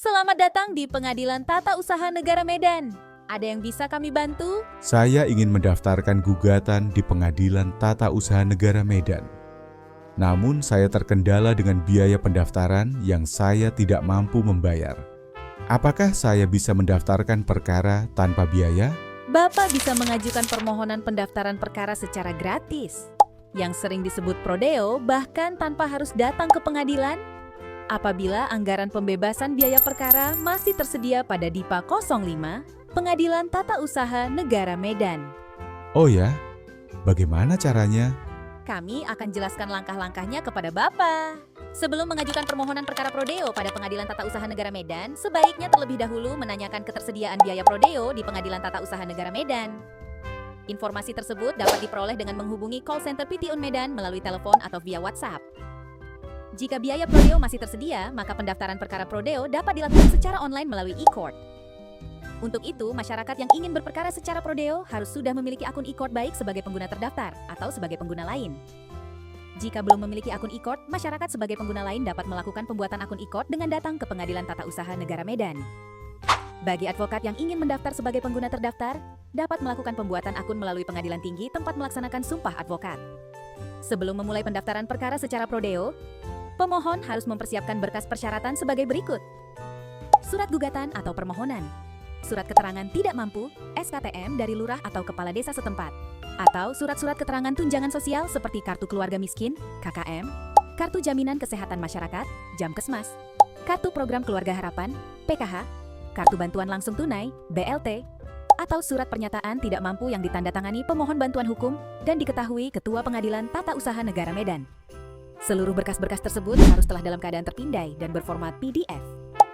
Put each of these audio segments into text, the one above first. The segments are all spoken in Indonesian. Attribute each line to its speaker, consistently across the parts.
Speaker 1: Selamat datang di Pengadilan Tata Usaha Negara Medan. Ada yang bisa kami bantu?
Speaker 2: Saya ingin mendaftarkan gugatan di Pengadilan Tata Usaha Negara Medan. Namun saya terkendala dengan biaya pendaftaran yang saya tidak mampu membayar. Apakah saya bisa mendaftarkan perkara tanpa biaya?
Speaker 1: Bapak bisa mengajukan permohonan pendaftaran perkara secara gratis, yang sering disebut prodeo, bahkan tanpa harus datang ke pengadilan. Apabila anggaran pembebasan biaya perkara masih tersedia pada DIPA 05, Pengadilan Tata Usaha Negara Medan.
Speaker 2: Oh ya, bagaimana caranya?
Speaker 1: Kami akan jelaskan langkah-langkahnya kepada Bapak. Sebelum mengajukan permohonan perkara prodeo pada Pengadilan Tata Usaha Negara Medan, sebaiknya terlebih dahulu menanyakan ketersediaan biaya prodeo di Pengadilan Tata Usaha Negara Medan. Informasi tersebut dapat diperoleh dengan menghubungi call center PT UN Medan melalui telepon atau via WhatsApp. Jika biaya prodeo masih tersedia, maka pendaftaran perkara prodeo dapat dilakukan secara online melalui e-court. Untuk itu, masyarakat yang ingin berperkara secara prodeo harus sudah memiliki akun e-court baik sebagai pengguna terdaftar atau sebagai pengguna lain. Jika belum memiliki akun e-court, masyarakat sebagai pengguna lain dapat melakukan pembuatan akun e-court dengan datang ke Pengadilan Tata Usaha Negara Medan. Bagi advokat yang ingin mendaftar sebagai pengguna terdaftar, dapat melakukan pembuatan akun melalui Pengadilan Tinggi tempat melaksanakan sumpah advokat. Sebelum memulai pendaftaran perkara secara prodeo, pemohon harus mempersiapkan berkas persyaratan sebagai berikut. Surat gugatan atau permohonan, surat keterangan tidak mampu, SKTM dari lurah atau kepala desa setempat, atau surat-surat keterangan tunjangan sosial seperti kartu keluarga miskin, KKM, kartu jaminan kesehatan masyarakat, Jamkesmas, kartu program keluarga harapan, PKH, kartu bantuan langsung tunai, BLT, atau surat pernyataan tidak mampu yang ditandatangani pemohon bantuan hukum dan diketahui Ketua Pengadilan Tata Usaha Negara Medan. Seluruh berkas-berkas tersebut harus telah dalam keadaan terpindai dan berformat PDF.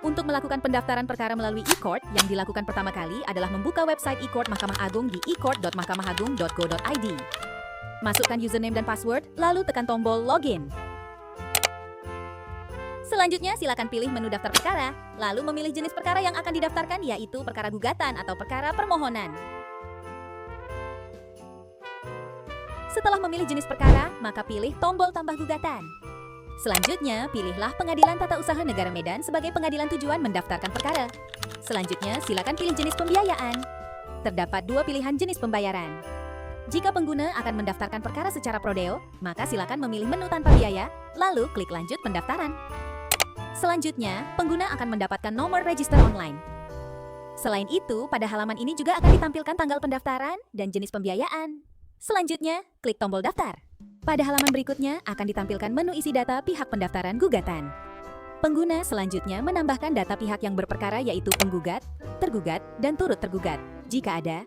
Speaker 1: Untuk melakukan pendaftaran perkara melalui e-court, yang dilakukan pertama kali adalah membuka website e-court Mahkamah Agung di e-court.mahkamahagung.go.id. Masukkan username dan password, lalu tekan tombol login. Selanjutnya, silakan pilih menu daftar perkara, lalu memilih jenis perkara yang akan didaftarkan, yaitu perkara gugatan atau perkara permohonan. Setelah memilih jenis perkara, maka pilih tombol tambah gugatan. Selanjutnya, pilihlah Pengadilan Tata Usaha Negara Medan sebagai pengadilan tujuan mendaftarkan perkara. Selanjutnya, silakan pilih jenis pembiayaan. Terdapat dua pilihan jenis pembayaran. Jika pengguna akan mendaftarkan perkara secara prodeo, maka silakan memilih menu tanpa biaya, lalu klik lanjut pendaftaran. Selanjutnya, pengguna akan mendapatkan nomor register online. Selain itu, pada halaman ini juga akan ditampilkan tanggal pendaftaran dan jenis pembiayaan. Selanjutnya, klik tombol daftar. Pada halaman berikutnya akan ditampilkan menu isi data pihak pendaftaran gugatan. Pengguna selanjutnya menambahkan data pihak yang berperkara yaitu penggugat, tergugat, dan turut tergugat, jika ada.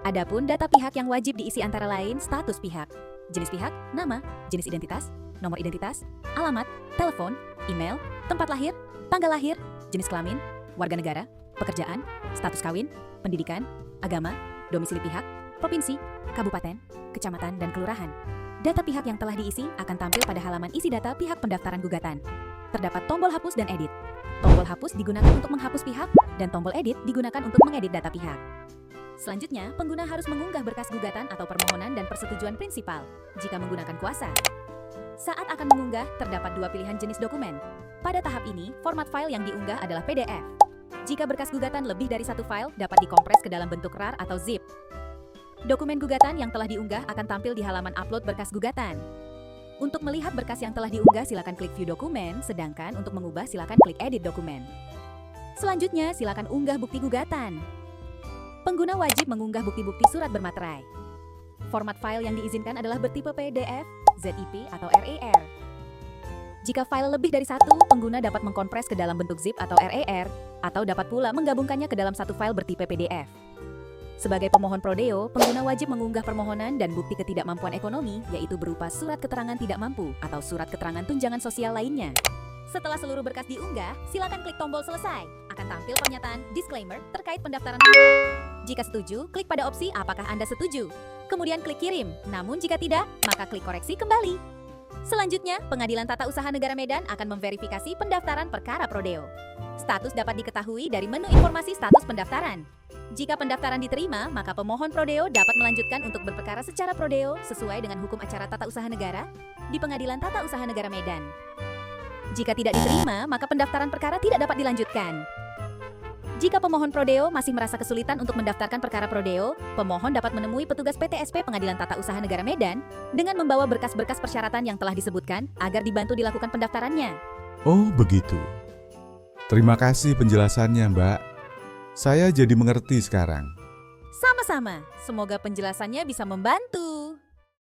Speaker 1: Adapun data pihak yang wajib diisi antara lain status pihak, jenis pihak, nama, jenis identitas, nomor identitas, alamat, telepon, email, tempat lahir, tanggal lahir, jenis kelamin, warga negara, pekerjaan, status kawin, pendidikan, agama, domisili pihak, provinsi, kabupaten, kecamatan, dan kelurahan. Data pihak yang telah diisi akan tampil pada halaman isi data pihak pendaftaran gugatan. Terdapat tombol hapus dan edit. Tombol hapus digunakan untuk menghapus pihak, dan tombol edit digunakan untuk mengedit data pihak. Selanjutnya, pengguna harus mengunggah berkas gugatan atau permohonan dan persetujuan prinsipal, jika menggunakan kuasa. Saat akan mengunggah, terdapat dua pilihan jenis dokumen. Pada tahap ini, format file yang diunggah adalah PDF. Jika berkas gugatan lebih dari satu file, dapat dikompres ke dalam bentuk RAR atau ZIP. Dokumen gugatan yang telah diunggah akan tampil di halaman upload berkas gugatan. Untuk melihat berkas yang telah diunggah, silakan klik view dokumen, sedangkan untuk mengubah silakan klik edit dokumen. Selanjutnya, silakan unggah bukti gugatan. Pengguna wajib mengunggah bukti-bukti surat bermaterai. Format file yang diizinkan adalah bertipe PDF, ZIP, atau RAR. Jika file lebih dari satu, pengguna dapat mengkompres ke dalam bentuk ZIP atau RAR, atau dapat pula menggabungkannya ke dalam satu file bertipe PDF. Sebagai pemohon prodeo, pengguna wajib mengunggah permohonan dan bukti ketidakmampuan ekonomi, yaitu berupa surat keterangan tidak mampu atau surat keterangan tunjangan sosial lainnya. Setelah seluruh berkas diunggah, silakan klik tombol selesai. Akan tampil pernyataan disclaimer terkait pendaftaran. Jika setuju, klik pada opsi apakah Anda setuju. Kemudian klik kirim. Namun jika tidak, maka klik koreksi kembali. Selanjutnya, Pengadilan Tata Usaha Negara Medan akan memverifikasi pendaftaran perkara prodeo. Status dapat diketahui dari menu informasi status pendaftaran. Jika pendaftaran diterima, maka pemohon prodeo dapat melanjutkan untuk berperkara secara prodeo sesuai dengan hukum acara tata usaha negara di Pengadilan Tata Usaha Negara Medan. Jika tidak diterima, maka pendaftaran perkara tidak dapat dilanjutkan. Jika pemohon prodeo masih merasa kesulitan untuk mendaftarkan perkara prodeo, pemohon dapat menemui petugas PTSP Pengadilan Tata Usaha Negara Medan dengan membawa berkas-berkas persyaratan yang telah disebutkan agar dibantu dilakukan pendaftarannya.
Speaker 2: Oh, begitu. Terima kasih penjelasannya, Mbak. Saya jadi mengerti sekarang.
Speaker 1: Sama-sama, semoga penjelasannya bisa membantu.